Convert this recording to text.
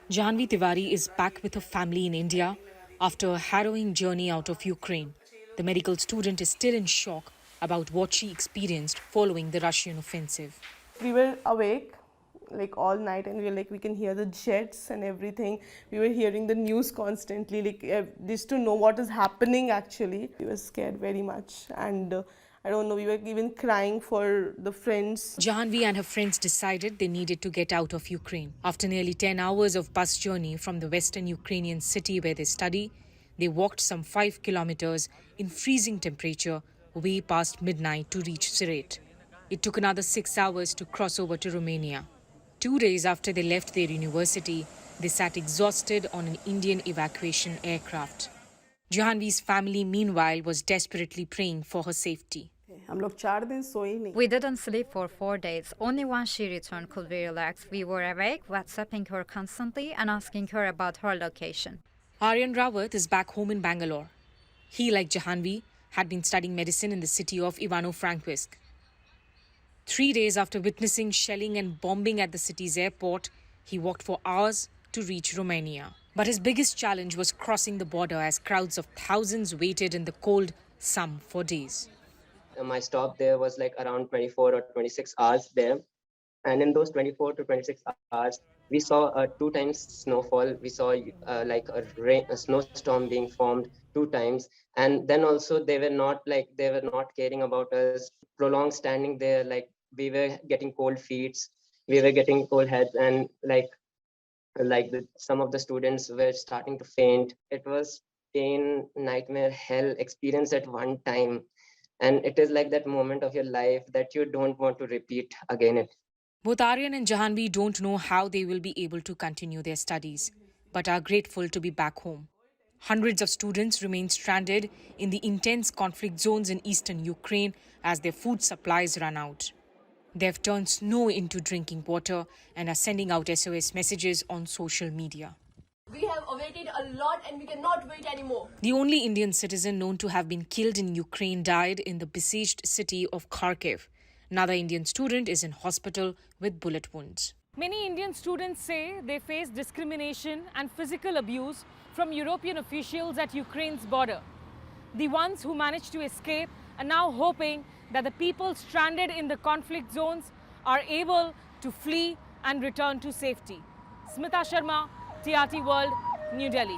Janvi Tiwari is back with her family in India after a harrowing journey out of Ukraine. The medical student is still in shock about what she experienced following the Russian offensive. We were awake like all night, and we can hear the jets and everything. We were hearing the news constantly, just to know what is happening. Actually, we were scared very much, and I don't know, we were even crying for the friends. Janvi and her friends decided they needed to get out of Ukraine. After nearly 10 hours of bus journey from the western Ukrainian city where they study, they walked some 5 kilometers in freezing temperature way past midnight to reach Siret. It took another 6 hours to cross over to Romania. 2 days after they left their university, they sat exhausted on an Indian evacuation aircraft. Jahanvi's family, meanwhile, was desperately praying for her safety. We didn't sleep for 4 days. Only once she returned could we relax. We were awake, WhatsApping her constantly and asking her about her location. Aryan Rawat is back home in Bangalore. He, like Jahanvi, had been studying medicine in the city of Ivano-Frankivsk. 3 days after witnessing shelling and bombing at the city's airport, he walked for hours to reach Romania. But his biggest challenge was crossing the border as crowds of thousands waited in the cold, some for days. My stop there was like around 24 or 26 hours there. And in those 24 to 26 hours, we saw 2 times snowfall. We saw a snowstorm being formed 2 times. And then also they were not caring about us. Prolonged standing there, like we were getting cold feet, we were getting cold heads, and some of the students were starting to faint. It was pain, nightmare, hell experience at one time. And it is like that moment of your life that you don't want to repeat again. Both Aryan and Jahanvi don't know how they will be able to continue their studies, but are grateful to be back home. Hundreds of students remain stranded in the intense conflict zones in eastern Ukraine as their food supplies run out. They've turned snow into drinking water and are sending out SOS messages on social media. We have awaited a lot and we cannot wait anymore. The only Indian citizen known to have been killed in Ukraine died in the besieged city of Kharkiv. Another Indian student is in hospital with bullet wounds. Many Indian students say they face discrimination and physical abuse from European officials at Ukraine's border. The ones who managed to escape are now hoping that the people stranded in the conflict zones are able to flee and return to safety. Smita Sharma, TRT World, New Delhi.